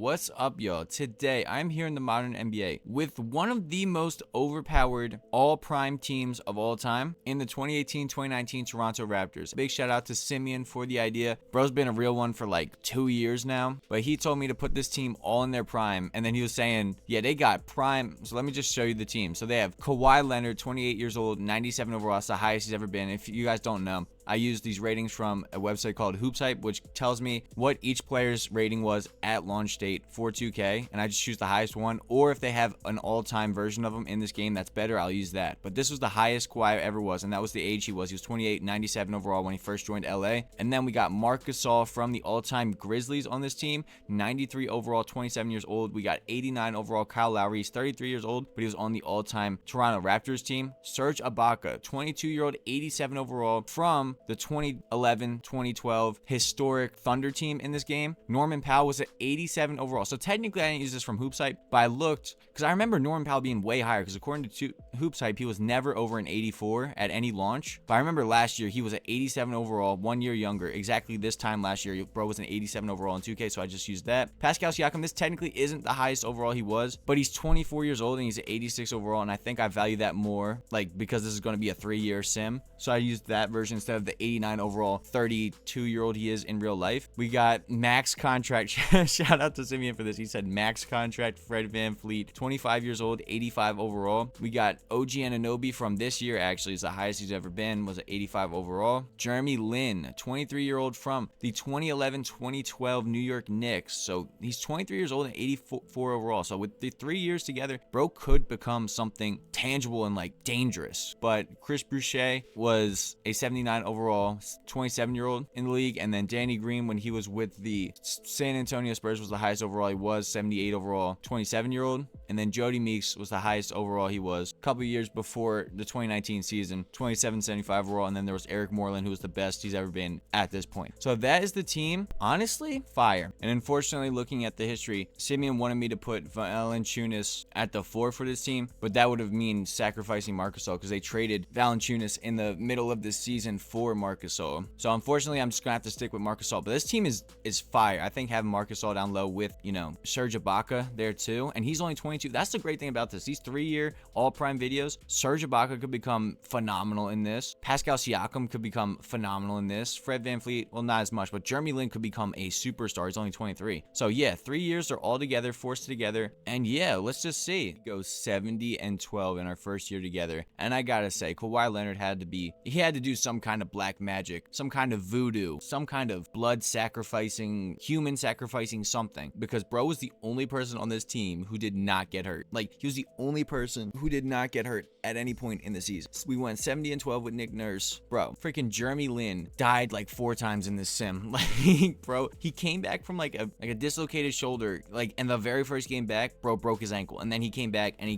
What's up, y'all? Today, I'm here in the modern NBA with one of the most overpowered all-prime teams of all time in the 2018-2019 Toronto Raptors. Big shout out to Simeon for the idea. Bro's been a real one for like 2 years now, but he told me to put this team all in their prime, and then he was saying, yeah, they got prime. So let me just show you the team. So they have Kawhi Leonard, 28 years old, 97 overall. That's the highest he's ever been. If you guys don't know, I use these ratings from a website called Hoopsite, which tells me what each player's rating was at launch date for 2K, and I just choose the highest one. Or if they have an all-time version of them in this game that's better, I'll use that. But this was the highest Kawhi ever was, and that was the age he was. He was 28, 97 overall when he first joined LA. And then we got Marc Gasol from the all-time Grizzlies on this team, 93 overall, 27 years old. We got 89 overall Kyle Lowry. He's 33 years old, but he was on the all-time Toronto Raptors team. Serge Ibaka, 22-year-old, 87 overall from the 2011-2012 historic Thunder team in this game. Norman Powell was at 87 overall. So technically I didn't use this from Hoopsite, but I looked because I remember Norman Powell being way higher because according to Hoopsite, he was never over an 84 at any launch. But I remember last year he was at 87 overall, 1 year younger. Exactly this time last year, bro was an 87 overall in 2K, so I just used that. Pascal Siakam, this technically isn't the highest overall he was, but he's 24 years old and he's at 86 overall, and I think I value that more, like, because this is going to be a 3-year sim. So I used that version instead of the 89 overall 32-year-old he is in real life. We got max contract. Shout out to Simeon for this. He said max contract Fred VanVleet, 25 years old, 85 overall. We got OG Anunoby from this year, actually is the highest he's ever been, was at 85 overall. Jeremy Lin, 23-year-old from the 2011-2012 New York Knicks. So he's 23 years old and 84 overall. So with the 3 years together, bro could become something tangible and like dangerous. But Chris Boucher was a 79 overall 27-year-old in the league, and then Danny Green, when he was with the San Antonio Spurs, was the highest overall he was, 78 overall 27-year-old. And then Jody Meeks was the highest overall he was a couple years before the 2019 season, 27, 75 overall. And then there was Eric Moreland, who was the best he's ever been at this point. So that is the team. Honestly, fire. And unfortunately, looking at the history, Simeon wanted me to put Valanciunas at the 4 for this team, but that would have mean sacrificing Marc Gasol because they traded Valanciunas in the middle of this season for Marc Gasol. So unfortunately, I'm just gonna have to stick with Marc Gasol. But this team is fire. I think having Marc Gasol down low with, you know, Serge Ibaka there too, and he's only 22. That's the great thing about this. These 3-year all-prime videos, Serge Ibaka could become phenomenal in this. Pascal Siakam could become phenomenal in this. Fred VanVleet, well, not as much, but Jeremy Lin could become a superstar. He's only 23. So yeah, 3 years are all together, forced together, and yeah, let's just see. Go 70-12 in our first year together, and I gotta say, Kawhi Leonard had to do some kind of black magic, some kind of voodoo, some kind of blood sacrificing, human sacrificing something, because bro was the only person on this team who did not get hurt. Like, he was the only person who did not get hurt at any point in the season. We went 70-12 with Nick Nurse. Bro, freaking Jeremy Lin died like 4 times in this sim. Like, bro, he came back from like a dislocated shoulder, like, in the very first game back, bro broke his ankle, and then he came back and he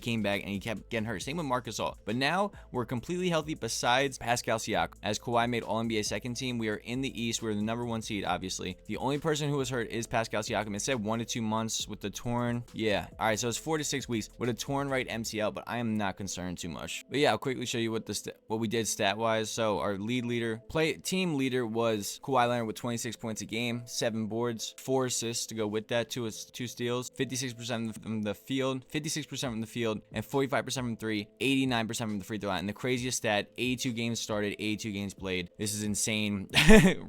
kept getting hurt. Same with Marc Gasol. But now we're completely healthy besides Pascal Siakam. As Kawhi made All-NBA second team, we are in the East. We're the number 1 seed, obviously. The only person who was hurt is Pascal Siakam. It said 1 to 2 months with the torn. Yeah. All right, so it's 4 to 6 weeks with a torn right MCL, but I am not concerned too much. But yeah, I'll quickly show you what we did stat-wise. So our team leader was Kawhi Leonard with 26 points a game, 7 boards, 4 assists to go with that, 2 steals, 56% from the field, 56% from the field, and 45% from 3, 89% from the free throw line. And the craziest stat, 82 games started, 82 games played. This is insane.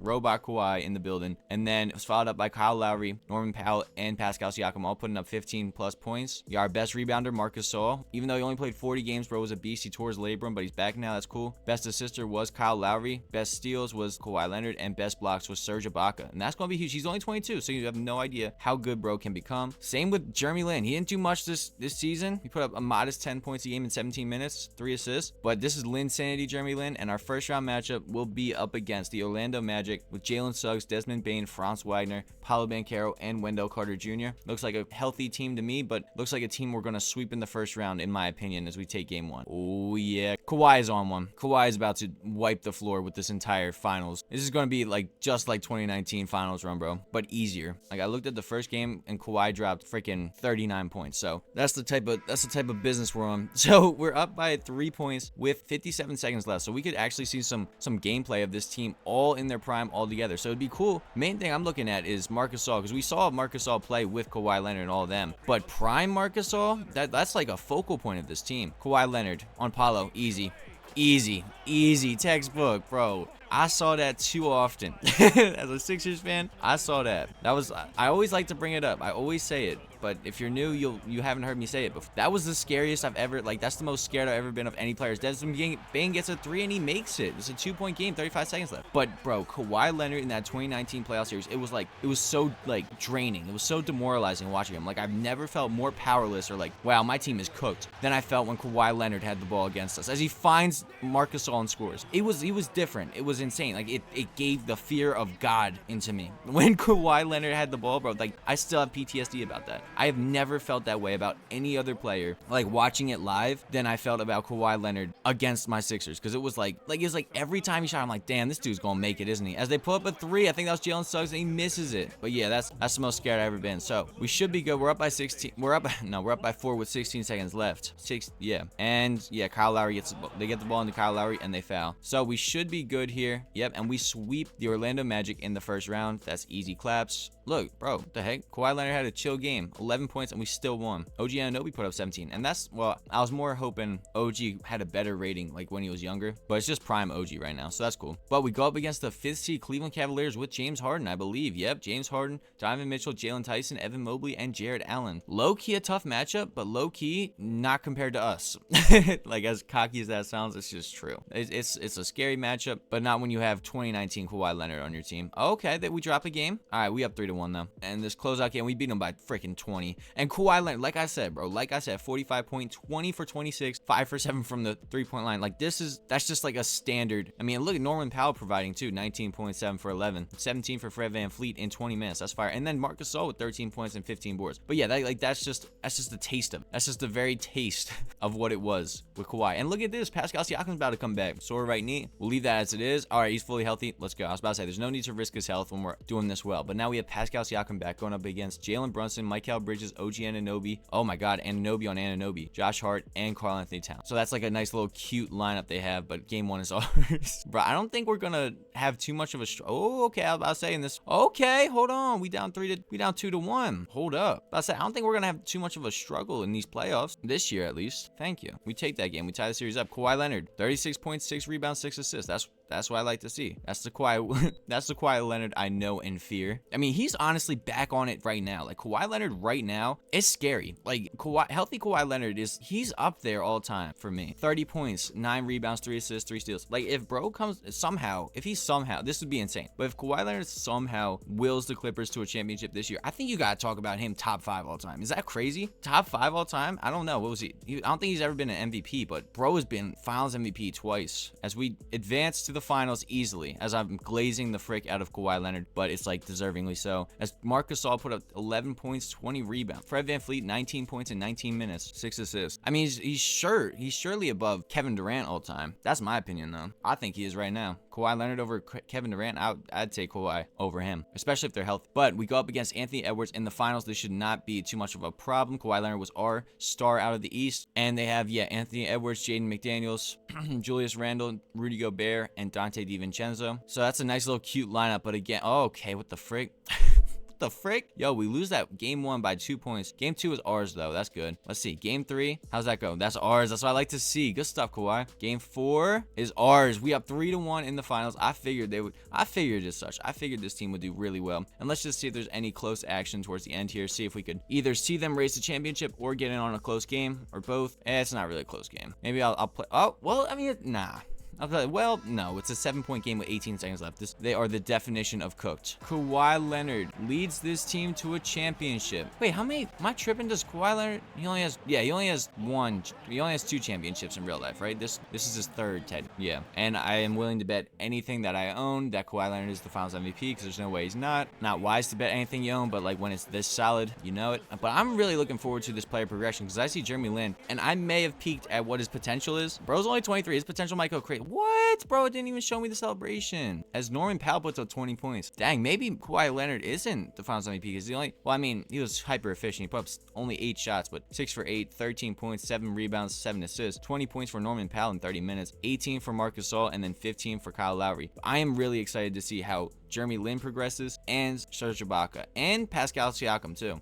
Robot Kawhi in the building. And then it was followed up by Kyle Lowry, Norman Powell, and Pascal Siakam, all putting up 15 plus points. Yeah, our best rebounder, Marc Gasol. Even though he only played 40 games, bro was a beast. He tore his labrum, but he's back now. That's cool. Best assister was Kyle Lowry. Best steals was Kawhi Leonard, and best blocks was Serge Ibaka. And that's gonna be huge. He's only 22, so you have no idea how good bro can become. Same with Jeremy Lin. He didn't do much this season. He put up a modest 10 points a game in 17 minutes, 3 assists. But this is Lin Sanity, Jeremy Lin, and our first round matchup will be up against the Orlando Magic with Jalen Suggs, Desmond Bane, Franz Wagner, Paolo Banchero, and Wendell Carter Jr. Looks like a healthy team to me, but looks like a team we're gonna sweep in the first round, in my opinion, as we take game 1. Oh yeah, Kawhi is on one. Kawhi is about to wipe the floor with this entire finals. This is gonna be like just like 2019 finals run, bro, but easier. Like, I looked at the first game and Kawhi dropped freaking 39 points. So that's the type of business we're on. So we're up by 3 points with 57 seconds left. So we could actually see some some gameplay of this team all in their prime all together. So it'd be cool. Main thing I'm looking at is Marc Gasol, because we saw Marc Gasol play with Kawhi Leonard and all of them. But prime Marc Gasol, that's like a focal point of this team. Kawhi Leonard on Paulo, easy. Easy textbook, bro. I saw that too often. As a Sixers fan, I saw that. I always like to bring it up. I always say it. But if you're new, you haven't heard me say it before. That was the scariest I've ever, like, that's the most scared I've ever been of any players. Desmond Bane gets a 3 and he makes it. It's a 2-point game, 35 seconds left. But bro, Kawhi Leonard in that 2019 playoff series, it was so like draining. It was so demoralizing watching him. Like, I've never felt more powerless or like, wow, my team is cooked than I felt when Kawhi Leonard had the ball against us. As he finds Marc Gasol and scores. It was different. It was insane. Like, it gave the fear of God into me. When Kawhi Leonard had the ball, bro, like, I still have PTSD about that. I have never felt that way about any other player, like watching it live, than I felt about Kawhi Leonard against my Sixers. Because it was like every time he shot, I'm like, damn, this dude's gonna make it, isn't he? As they pull up a 3, I think that was Jalen Suggs, and he misses it. But yeah, that's the most scared I've ever been. So we should be good. We're up by 16. We're up by 4 with 16 seconds left. And yeah, Kyle Lowry they get the ball into Kyle Lowry and they foul. So we should be good here. Yep, and we sweep the Orlando Magic in the first round. That's easy claps. Look, bro, what the heck? Kawhi Leonard had a chill game, 11 points, and we still won. OG Anunoby put up 17, and that's, well, I was more hoping OG had a better rating like when he was younger, but it's just prime OG right now, so that's cool. But we go up against the 5th seed Cleveland Cavaliers with James Harden, I believe. Yep, James Harden, Donovan Mitchell, Jalen Tyson, Evan Mobley, and Jared Allen. Low-key a tough matchup, but low-key not compared to us. Like, as cocky as that sounds, it's just true. It's a scary matchup, but not when you have 2019 Kawhi Leonard on your team. Okay, that we drop a game. All right, we up 3-1 though. And this closeout game, we beat them by freaking 20. And Kawhi Leonard, like I said, bro, 45 point, 20 for 26, 5 for 7 from the 3-point line. Like, that's just like a standard. I mean, look at Norman Powell providing too, 19.7 for 11, 17 for Fred VanVleet in 20 minutes. That's fire. And then Marc Gasol with 13 points and 15 boards. But yeah, that's just the taste of it. That's just the very taste of what it was with Kawhi. And look at this, Pascal Siakam's about to come back. Sore right knee. We'll leave that as it is. All right, he's fully healthy. Let's go. I was about to say, there's no need to risk his health when we're doing this well. But now we have Pascal Siakam back going up against Jalen Brunson, Mikal Bridges, OG Anunoby. Oh my God, Anunoby on Anunoby, Josh Hart, and Karl Anthony Towns. So that's like a nice little cute lineup they have, but game 1 is ours. Bro, I don't think we're gonna have too much of a oh, okay, I was about to say in this. Okay, hold on. We down 2-1. Hold up. I don't think we're gonna have too much of a struggle in these playoffs this year, at least. Thank you. We take that game. We tie the series up. Kawhi Leonard, 36 points, 6 rebounds, 6 assists. That's what I like to see. That's the Kawhi Leonard I know and fear. I mean, he's honestly back on it right now. Like, Kawhi Leonard right now is scary. Like, healthy Kawhi Leonard he's up there all time for me. 30 points, 9 rebounds, 3 assists, 3 steals. Like, if bro comes somehow, this would be insane. But if Kawhi Leonard somehow wills the Clippers to a championship this year, I think you gotta talk about him top 5 all time. Is that crazy? Top 5 all time? I don't know. What was he? I don't think he's ever been an MVP, but bro has been Finals MVP twice. As we advance to the finals easily, as I'm glazing the frick out of Kawhi Leonard, but it's like deservingly so. As Marc Gasol put up 11 points, 20 rebounds. Fred VanVleet, 19 points in 19 minutes, 6 assists. I mean, he's surely above Kevin Durant all time. That's my opinion, though. I think he is right now. Kawhi Leonard over Kevin Durant, I'd take Kawhi over him, especially if they're healthy. But we go up against Anthony Edwards in the finals. This should not be too much of a problem. Kawhi Leonard was our star out of the East, and they have, Anthony Edwards, Jaden McDaniels, Julius Randle, Rudy Gobert, and Dante DiVincenzo. So that's a nice little cute lineup. But again, okay, what the frick? The frick? Yo, we lose that game 1 by 2 points. Game 2 is ours, though. That's good. Let's see. Game 3. How's that go? That's ours. That's what I like to see. Good stuff, Kawhi. Game 4 is ours. We up 3-1 in the finals. I figured as such. I figured this team would do really well. And let's just see if there's any close action towards the end here. See if we could either see them race the championship or get in on a close game or both. It's not really a close game. Maybe I'll play. Oh, well, I mean, nah. Well, no, it's a 7-point game with 18 seconds left. They are the definition of cooked. Kawhi Leonard leads this team to a championship. Wait, how many? Am I tripping? Does Kawhi Leonard? He only has 2 championships in real life, right? This is his 3rd, Ted. Yeah, and I am willing to bet anything that I own that Kawhi Leonard is the Finals MVP because there's no way he's not. Not wise to bet anything you own, but like when it's this solid, you know it. But I'm really looking forward to this player progression because I see Jeremy Lin, and I may have peaked at what his potential is. Bro's only 23. His potential might go crazy. What? Bro, it didn't even show me the celebration. As Norman Powell puts up 20 points. Dang, maybe Kawhi Leonard isn't the Finals MVP because he was hyper efficient. He put up only 8 shots, but 6 for 8, 13 points, 7 rebounds, 7 assists, 20 points for Norman Powell in 30 minutes, 18 for Marc Gasol, and then 15 for Kyle Lowry. I am really excited to see how Jeremy Lin progresses, and Serge Ibaka, and Pascal Siakam too.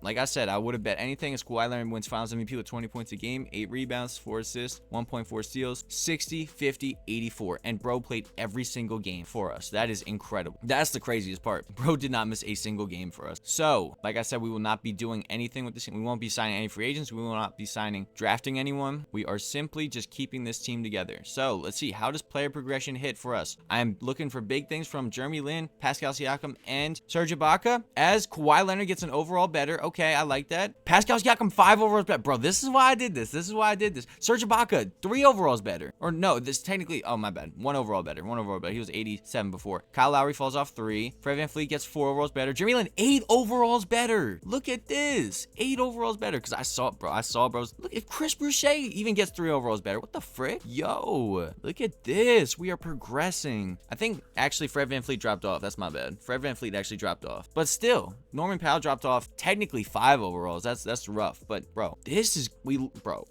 Like I said, I would have bet anything as Kawhi Leonard wins Finals MVP with 20 points a game, 8 rebounds, 4 assists, 1.4 steals, 60, 50, 84, and bro played every single game for us. That is incredible. That's the craziest part. Bro did not miss a single game for us. So, like I said, we will not be doing anything with this team. We won't be signing any free agents. We will not be drafting anyone. We are simply just keeping this team together. So, let's see. How does player progression hit for us? I'm looking for big things from Jeremy Lin, Pascal Siakam, and Serge Ibaka. As Kawhi Leonard gets an overall better. Okay, I like that. Pascal Siakam, 5 overalls better. Bro, this is why I did this. Serge Ibaka, 3 overalls better. Or no, this technically, oh my bad. 1 overall better. He was 87 before. Kyle Lowry falls off 3. Fred VanVleet gets 4 overalls better. Jeremy Lin, 8 overalls better. Look at this. 8 overalls better. Because I saw, bros. Look, if Chris Boucher even gets 3 overalls better, what the frick? Yo, look at this. We are progressing. I think actually Fred VanVleet dropped off. That's my bad. Fred VanVleet actually dropped off. But still, Norman Powell dropped off technically 5 overalls. That's rough. But bro,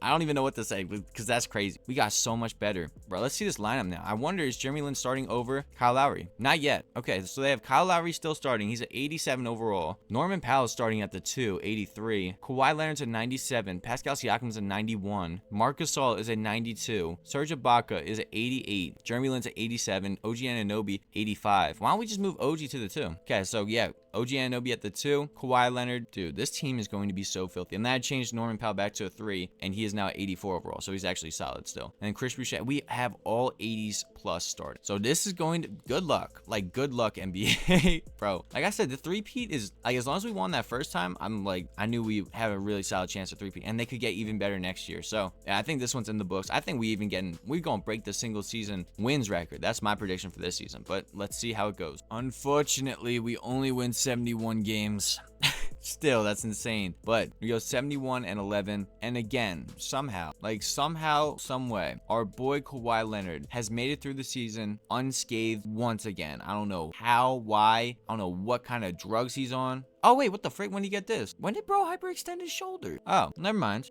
I don't even know what to say because that's crazy. We got so much better. Bro, let's see this lineup now. I wonder, is Jeremy Lin starting over Kyle Lowry? Not yet. Okay, so they have Kyle Lowry still starting. He's at 87 overall. Norman Powell is starting at the 2, 83. Kawhi Leonard's at 97. Pascal Siakam's at 91. Marc Gasol is at 92. Serge Ibaka is at 88. Jeremy Lin's at 87. OG Anunoby, 85. Why don't we just move OG to the 2? Okay, so yeah, OG Anunoby at the 2. Kawhi Leonard. Dude, this team is going to be so filthy. And that changed Norman Powell back to a 3, and he is now at 84 overall, so he's actually solid still. And then Chris Boucher, we have all 80s plus started. So this is going to, good luck, NBA. Bro, like I said, the 3-peat is, like, as long as we won that first time, I knew we have a really solid chance at 3-peat, and they could get even better next year. So yeah, I think this one's in the books. I think we're going to break the single season wins record. That's my prediction for this season, but let's see how it goes. Unfortunately, we only win 71 games. Still, that's insane. But we go 71-11, and again, somehow, some way, our boy Kawhi Leonard has made it through the season unscathed once again. I don't know how, why, I don't know what kind of drugs he's on. Oh, wait, what the frick? When did he get this? When did bro hyperextend his shoulder? Oh, never mind.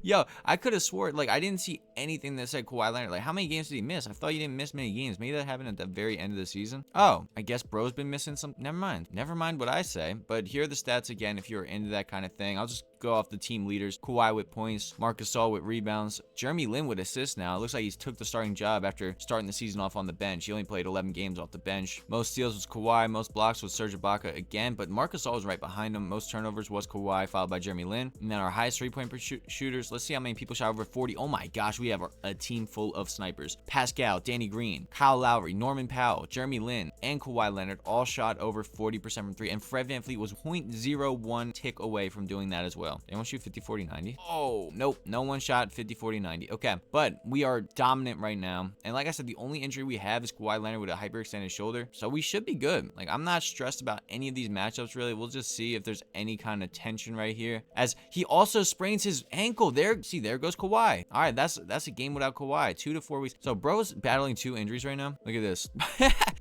Yo, I could have swore, I didn't see anything that said Kawhi Leonard. How many games did he miss? I thought he didn't miss many games. Maybe that happened at the very end of the season. Oh, I guess bro's been missing some. Never mind. Never mind what I say. But here are the stats again if you're into that kind of thing. I'll just go off the team leaders. Kawhi with points, Marc Gasol with rebounds, Jeremy Lin with assists now. It looks like he's took the starting job after starting the season off on the bench. He only played 11 games off the bench. Most steals was Kawhi, most blocks was Serge Ibaka again, but Marc Gasol was right behind him. Most turnovers was Kawhi, followed by Jeremy Lin. And then our highest three-point shooters, let's see how many people shot over 40. Oh my gosh, we have a team full of snipers. Pascal, Danny Green, Kyle Lowry, Norman Powell, Jeremy Lin, and Kawhi Leonard all shot over 40% from 3, and Fred VanVleet was 0.01 tick away from doing that as well. Anyone shoot 50, 40, 90? Oh, nope. No one shot 50, 40, 90. Okay, but we are dominant right now. And like I said, the only injury we have is Kawhi Leonard with a hyperextended shoulder. So we should be good. I'm not stressed about any of these matchups, really. We'll just see if there's any kind of tension right here. As he also sprains his ankle. There goes Kawhi. All right, that's a game without Kawhi. 2 to 4 weeks. So bro's battling 2 injuries right now. Look at this.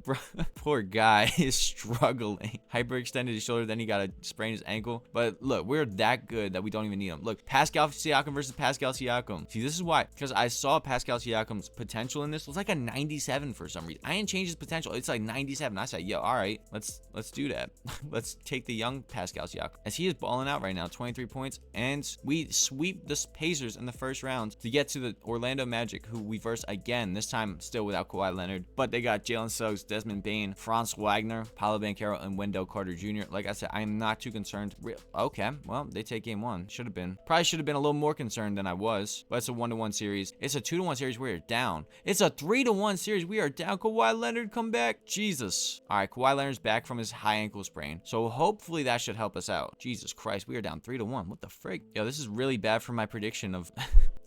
Bro, poor guy is struggling. Hyperextended his shoulder, then he got to sprain his ankle. But look, we're that good that we don't even need him. Look, Pascal Siakam versus Pascal Siakam. See, this is why. Because I saw Pascal Siakam's potential in this. It was like a 97 for some reason. I didn't change his potential. It's like 97. I said, yo, all right, let's do that. Let's take the young Pascal Siakam. As he is balling out right now, 23 points. And we sweep the Pacers in the first round to get to the Orlando Magic, who we versed again, this time still without Kawhi Leonard. But they got Jalen Suggs, Desmond Bane, Franz Wagner, Paolo Banchero, and Wendell Carter Jr. Like I said, I am not too concerned. Okay, well, they take game 1. Probably should have been a little more concerned than I was. But it's a 1-1 series. It's a 2-1 series. We are down. It's a 3-1 series. We are down. Kawhi Leonard, come back. Jesus. All right, Kawhi Leonard's back from his high ankle sprain. So hopefully that should help us out. Jesus Christ, we are down 3-1. What the frick? Yo, this is really bad for my prediction of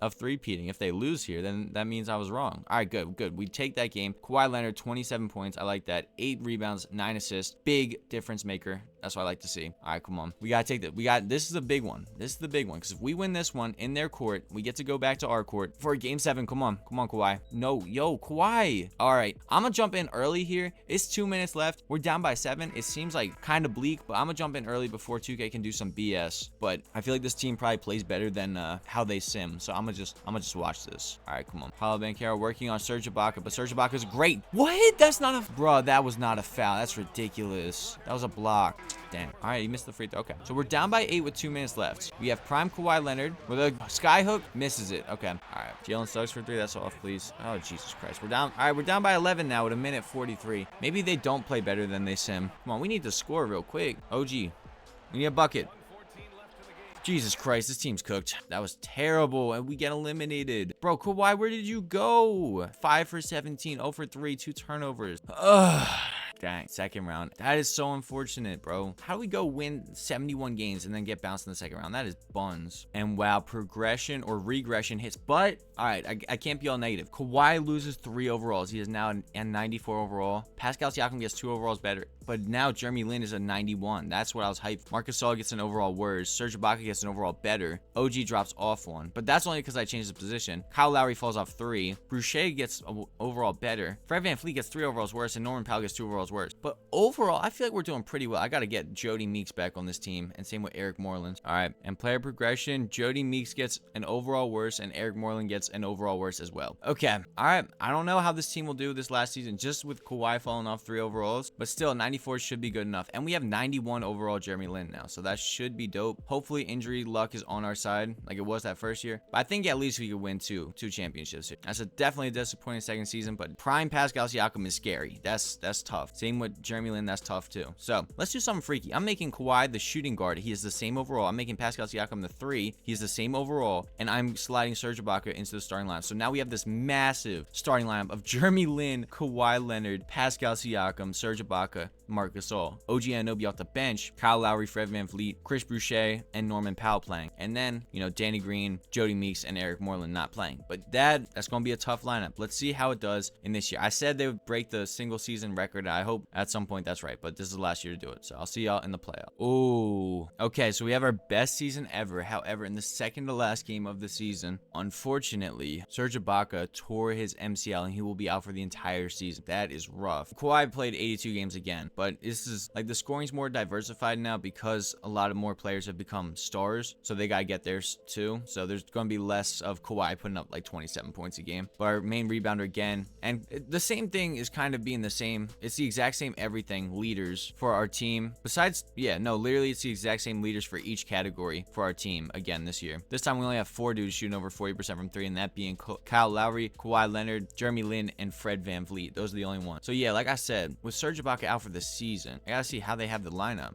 of three-peating. If they lose here, then that means I was wrong. All right, good. We take that game. Kawhi Leonard, 27 points. I like that. 8 rebounds, 9 assists. Big difference maker. That's what I like to see. All right, come on. We got to take that. This is a big one. This is the big one. Because if we win this one in their court, we get to go back to our court for game 7. Come on, Kawhi. No, yo, Kawhi. All right, I'm going to jump in early here. It's 2 minutes left. We're down by 7. It seems like kind of bleak, but I'm going to jump in early before 2K can do some BS. But I feel like this team probably plays better than how they sim. So I'm going to just watch this. All right, come on. Paolo Banchero working on Serge Ibaka, but Serge Ibaka is great. What? That's not a... Bro, that was not a foul. That's ridiculous. That was a block. Damn. All right, you missed the free throw. Okay. So we're down by 8 with 2 minutes left. We have prime Kawhi Leonard with a sky hook. Misses it. Okay. All right. Jalen Suggs for 3. That's off, please. Oh, Jesus Christ. We're down. All right, we're down by 11 now with 1:43. Maybe they don't play better than they sim. Come on, we need to score real quick. OG. We need a bucket. Jesus Christ, this team's cooked. That was terrible, and we get eliminated. Bro, Kawhi, where did you go? 5 for 17, 0 for 3, 2 turnovers. Ugh. Dang, second round. That is so unfortunate, bro. How do we go win 71 games and then get bounced in the second round? That is buns. And wow, progression or regression hits. But, all right, I can't be all negative. Kawhi loses 3 overalls. He is now a 94 overall. Pascal Siakam gets 2 overalls better. But now Jeremy Lin is a 91. That's what I was hyped. Marcus Gasol gets an overall worse. Serge Ibaka gets an overall better. OG drops off 1. But that's only because I changed the position. Kyle Lowry falls off 3. Boucher gets an overall better. Fred VanVleet gets 3 overalls worse. And Norman Powell gets 2 overalls worse. But overall, I feel like we're doing pretty well. I got to get Jody Meeks back on this team. And same with Eric Moreland. All right. And player progression. Jody Meeks gets an overall worse. And Eric Moreland gets an overall worse as well. Okay. All right. I don't know how this team will do this last season. Just with Kawhi falling off 3 overalls. But still, 94 should be good enough. And we have 91 overall Jeremy Lin now. So that should be dope. Hopefully injury luck is on our side like it was that first year. But I think at least we could win two championships here. That's definitely a disappointing second season. But prime Pascal Siakam is scary. That's tough. Same with Jeremy Lin. That's tough too. So let's do something freaky. I'm making Kawhi the shooting guard. He is the same overall. I'm making Pascal Siakam the 3. He's the same overall. And I'm sliding Serge Ibaka into the starting lineup. So now we have this massive starting lineup of Jeremy Lin, Kawhi Leonard, Pascal Siakam, Serge Ibaka, Marc Gasol, OG Anunoby off the bench, Kyle Lowry, Fred VanVleet, Chris Boucher, and Norman Powell playing. And then, Danny Green, Jody Meeks, and Eric Moreland not playing. But that's going to be a tough lineup. Let's see how it does in this year. I said they would break the single season record. I hope at some point that's right. But this is the last year to do it. So I'll see y'all in the playoff. Oh, okay. So we have our best season ever. However, in the second to last game of the season, unfortunately, Serge Ibaka tore his MCL and he will be out for the entire season. That is rough. Kawhi played 82 games again. But this is like the scoring's more diversified now because a lot of more players have become stars. So they got to get theirs too. So there's going to be less of Kawhi putting up like 27 points a game. But our main rebounder again. And the same thing is kind of being the same. It's the exact same everything leaders for our team. Besides, literally it's the exact same leaders for each category for our team again this year. This time we only have 4 dudes shooting over 40% from 3. And that being Kyle Lowry, Kawhi Leonard, Jeremy Lin, and Fred VanVleet. Those are the only ones. So yeah, like I said, with Serge Ibaka out for the season, I gotta see how they have the lineup.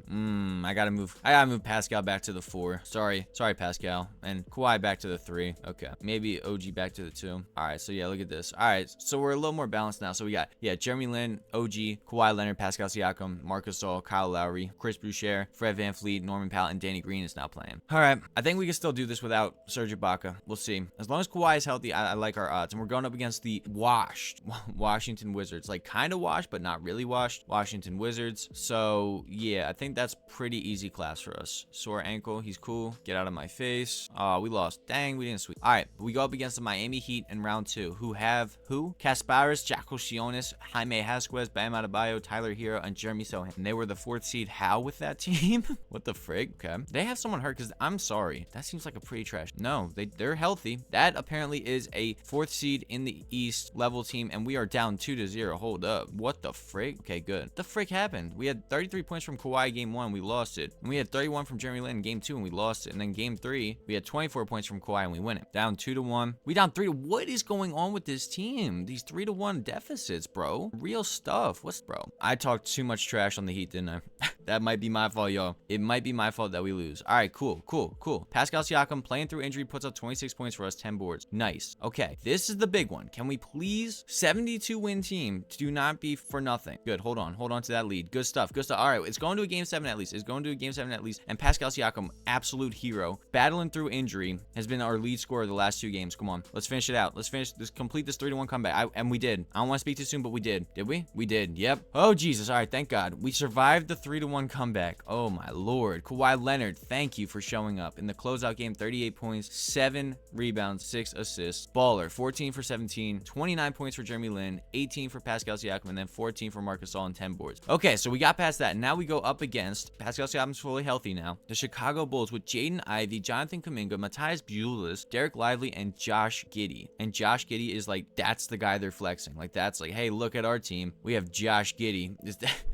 I gotta move Pascal back to the 4. Sorry Pascal. And Kawhi back to the 3. Okay, maybe OG back to the 2. All right, so yeah, look at this. All right, so we're a little more balanced now. So we got Jeremy Lin, OG, Kawhi Leonard, Pascal Siakam, Marc Gasol, Kyle Lowry, Chris Boucher, Fred VanVleet, Norman Powell, and Danny Green is now playing. All right, I think we can still do this without Serge Ibaka. We'll see. As long as Kawhi is healthy, I like our odds. And we're going up against the washed Washington Wizards, like kind of washed but not really washed Washington Wizards. So yeah, I think that's pretty easy class for us. Sore ankle, he's cool. Get out of my face. Oh, we lost. Dang, we didn't sweep. All right, we go up against the Miami Heat in round 2, who have Kasparis, Jacko Shionis, Jaime Hasquez, Bam Adebayo, Tyler Hero, and Jeremy Sohan. And they were the 4th seed. How with that team? What the frig? Okay, they have someone hurt because I'm sorry, that seems like a pretty trash. No, they're healthy. That apparently is a 4th seed in the East level team, and we are down 2-0. Hold up, what the frig? Okay, good. What the frick happened? We had 33 points from Kawhi game 1, we lost it. And we had 31 from Jeremy Lin in game 2, and we lost it. And then game 3, we had 24 points from Kawhi, and we win it. Down 2-1. We down 3 to. What is going on with this team? These 3-1 deficits, bro. Real stuff. Bro? I talked too much trash on the Heat, didn't I? That might be my fault, yo. It might be my fault that we lose. All right, cool. Pascal Siakam playing through injury puts up 26 points for us, 10 boards. Nice. Okay, this is the big one. Can we please 72-win team do not be for nothing? Good. Hold on to that lead. Good stuff. All right, it's going to a game 7 at least. And Pascal Siakam, absolute hero, battling through injury, has been our lead scorer the last 2 games. Come on, let's finish it out. Let's complete this 3-1 comeback. And we did. I don't want to speak too soon, but we did. Did we? We did. Yep. Oh Jesus. All right, thank God we survived the 3-1 comeback. Oh my Lord. Kawhi Leonard, thank you for showing up in the closeout game. 38 points, 7 rebounds, 6 assists. Baller, 14 for 17, 29 points for Jeremy Lin, 18 for Pascal Siakam, and then 14 for Marc Gasol and 10 boards. Okay, so we got past that. Now we go up against Pascal Siakam's fully healthy now. The Chicago Bulls with Jaden Ivey, Jonathan Kuminga, Matthias Buelis, Derek Lively, and Josh Giddey. And Josh Giddey is like, that's the guy they're flexing. Like, that's like, hey, look at our team. We have Josh Giddey.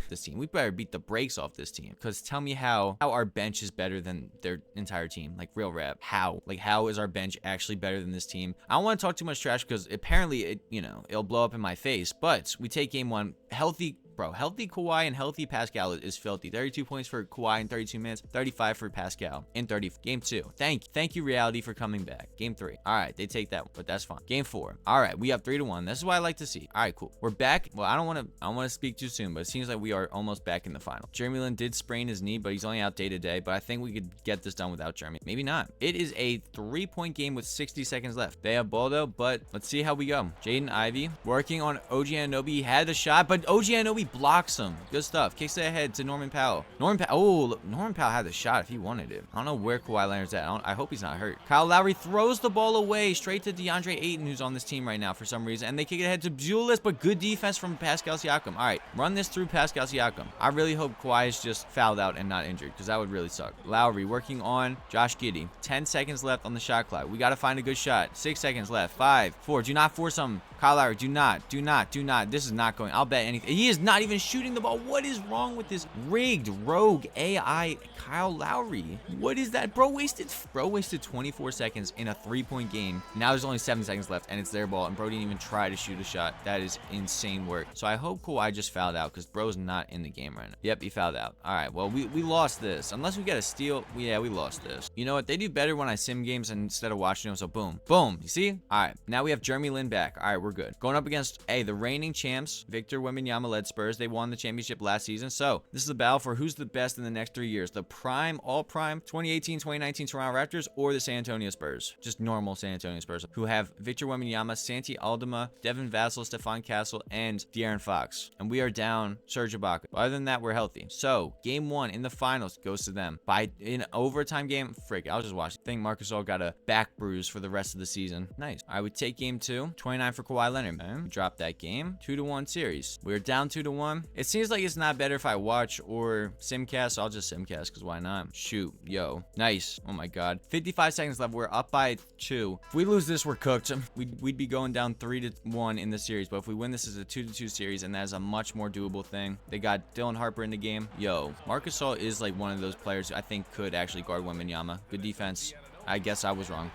This team, we better beat the brakes off this team. Because tell me how our bench is better than their entire team. Like, real rap. How? Like, how is our bench actually better than this team? I don't want to talk too much trash because apparently it'll blow up in my face. But we take game 1 healthy. Bro, healthy Kawhi and healthy Pascal is filthy. 32 points for Kawhi in 32 minutes, 35 for Pascal in 30. Game 2. Thank you, reality, for coming back. Game 3. All right, they take that one, but that's fine. Game 4. All right, we up 3-1. This is what I like to see. All right, cool. We're back. Well, I don't want to speak too soon, but it seems like we are almost back in the final. Jeremy Lin did sprain his knee, but he's only out day to day. But I think we could get this done without Jeremy. Maybe not. It is a 3-point game with 60 seconds left. They have ball though, but let's see how we go. Jaden Ivey working on OG Anunoby. He had the shot, but OG Anunoby blocks him. Good stuff. Kicks it ahead to Norman Powell. Norman Powell had the shot if he wanted it. I don't know where Kawhi Leonard's at. I hope he's not hurt. Kyle Lowry throws the ball away straight to DeAndre Ayton, who's on this team right now for some reason. And they kick it ahead to Buelis, but good defense from Pascal Siakam. All right, run this through Pascal Siakam. I really hope Kawhi is just fouled out and not injured because that would really suck. Lowry working on Josh Giddey. 10 seconds left on the shot clock. We got to find a good shot. 6 seconds left. 5, 4. Do not force him. Kyle Lowry, do not. This is not going. I'll bet anything. He is not even shooting the ball. What is wrong with this rigged rogue AI Kyle Lowry? What is that? Bro wasted 24 seconds in a 3-point game. Now there's only 7 seconds left, and it's their ball, and bro didn't even try to shoot a shot. That is insane work. So I hope Kawhi just fouled out because bro's not in the game right now. Yep, he fouled out. All right, well, we lost this. Unless we get a steal, yeah, we lost this. You know what? They do better when I sim games instead of watching them, so boom. You see? All right, now we have Jeremy Lin back. All right, we're good. Going up against, the reigning champs, Victor Wembanyama-led Spurs. They won the championship last season. So this is the battle for who's the best in the next 3 years. The prime, all prime, 2018-2019 Toronto Raptors or the San Antonio Spurs. Just normal San Antonio Spurs who have Victor Wembanyama, Santi Aldama, Devin Vassell, Stephon Castle, and De'Aaron Fox. And we are down Serge Ibaka. Other than that, we're healthy. So game 1 in the finals goes to them. In overtime game, frick, I'll just watch. I think Marc Gasol got a back bruise for the rest of the season. Nice. I would take game 2, 29 for Kawhi Leonard. Drop that game. 2-1 series. We're down 2-1. It seems like it's not better if I watch or simcast. So I'll just simcast because why not? Shoot. Yo. Nice. Oh my God. 55 seconds left. We're up by 2. If we lose this, we're cooked. We'd be going down 3-1 in the series. But if we win this as a 2-2 series, and that is a much more doable thing. They got Dylan Harper in the game. Yo. Marc Gasol is like one of those players who I think could actually guard Wembanyama. Good defense. I guess I was wrong.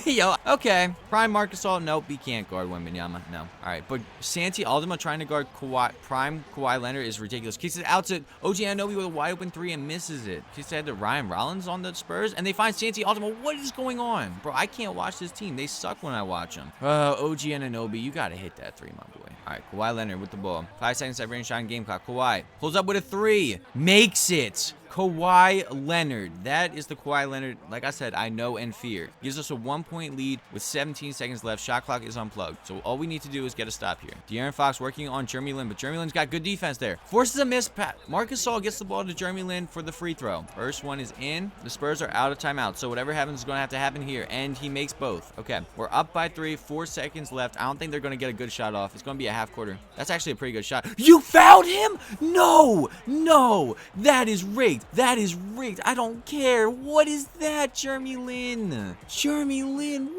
Yo, okay. Prime Marc Gasol, nope, he can't guard Wembanyama. No. All right, but Santi Aldama trying to guard prime Kawhi Leonard is ridiculous. Kicks it out to OG Anunoby with a wide open 3 and misses it. Kicks it to Ryan Rollins on the Spurs, and they find Santi Aldama. What is going on? Bro, I can't watch this team. They suck when I watch them. OG Anunoby, you got to hit that 3, my boy. All right, Kawhi Leonard with the ball. 5 seconds at range shot in game clock. Kawhi pulls up with a 3. Makes it. Kawhi Leonard. That is the Kawhi Leonard, like I said, I know and fear. Gives us a 1-point lead with 17 seconds left. Shot clock is unplugged. So all we need to do is get a stop here. De'Aaron Fox working on Jeremy Lin, but Jeremy Lin's got good defense there. Forces a miss. Marc Gasol gets the ball to Jeremy Lin for the free throw. First one is in. The Spurs are out of timeout. So whatever happens is going to have to happen here. And he makes both. Okay. We're up by 3. 4 seconds left. I don't think they're going to get a good shot off. It's going to be a half quarter. That's actually a pretty good shot. You fouled him? No. That is rigged. I don't care. What is that, Jeremy Lin?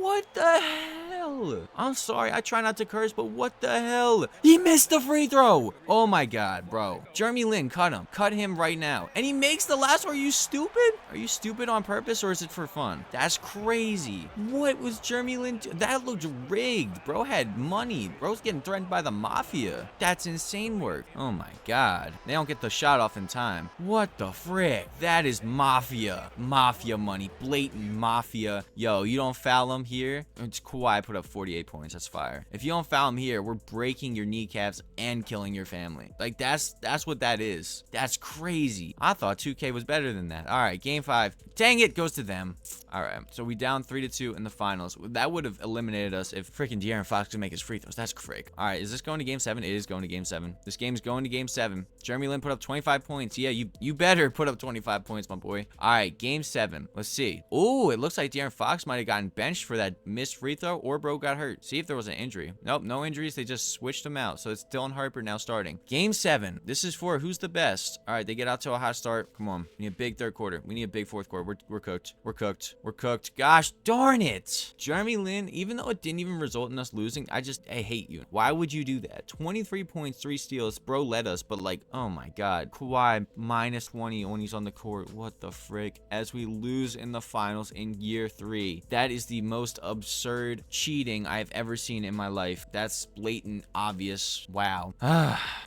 What the hell? hell? I'm sorry, I try not to curse, but what the hell? He missed the free throw. Oh my God, bro. Jeremy Lin, cut him. Cut him right now. And he makes the last one. Are you stupid? Are you stupid on purpose or is it for fun? That's crazy. What was Jeremy Lin? That looked rigged. Bro had money. Bro's getting threatened by the mafia. That's insane work. Oh my God. They don't get the shot off in time. What the frick? That is mafia. Mafia money. Blatant mafia. Yo, you don't foul him here. It's Kawhi put up 48 points. That's fire. If you don't foul him here, we're breaking your kneecaps and killing your family. Like, that's what that is. That's crazy. I thought 2K was better than that. All right, game 5. Dang it, goes to them. All right, so we down 3-2 in the finals. That would have eliminated us if freaking De'Aaron Fox could make his free throws. That's frick. All right, is this going to game 7? It is going to game 7. This game's going to game 7. Jeremy Lin put up 25 points. Yeah, you better put up 25 points, my boy. All right, game 7. Let's see. Oh, it looks like De'Aaron Fox might have gotten benched for that missed free throw, or bro got hurt. See if there was an injury. Nope, no injuries. They just switched him out. So it's Dylan Harper now starting. Game 7. This is for who's the best. All right, they get out to a hot start. Come on. We need a big third quarter. We need a big fourth quarter. We're cooked. We're cooked. We're cooked. Gosh darn it. Jeremy Lin, even though it didn't even result in us losing, I hate you. Why would you do that? 23 points, 3 steals. Bro led us, but like, oh my God. Kawhi minus 20 when he's on the court. What the frick? As we lose in the finals in year 3. That is the most absurd cheating I've ever seen in my life. That's blatant, obvious. Wow.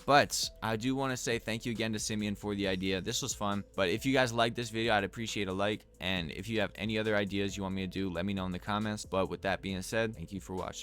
But I do want to say thank you again to Simeon for the idea. This was fun. But if you guys like this video, I'd appreciate a like. And if you have any other ideas you want me to do, let me know in the comments. But with that being said, thank you for watching.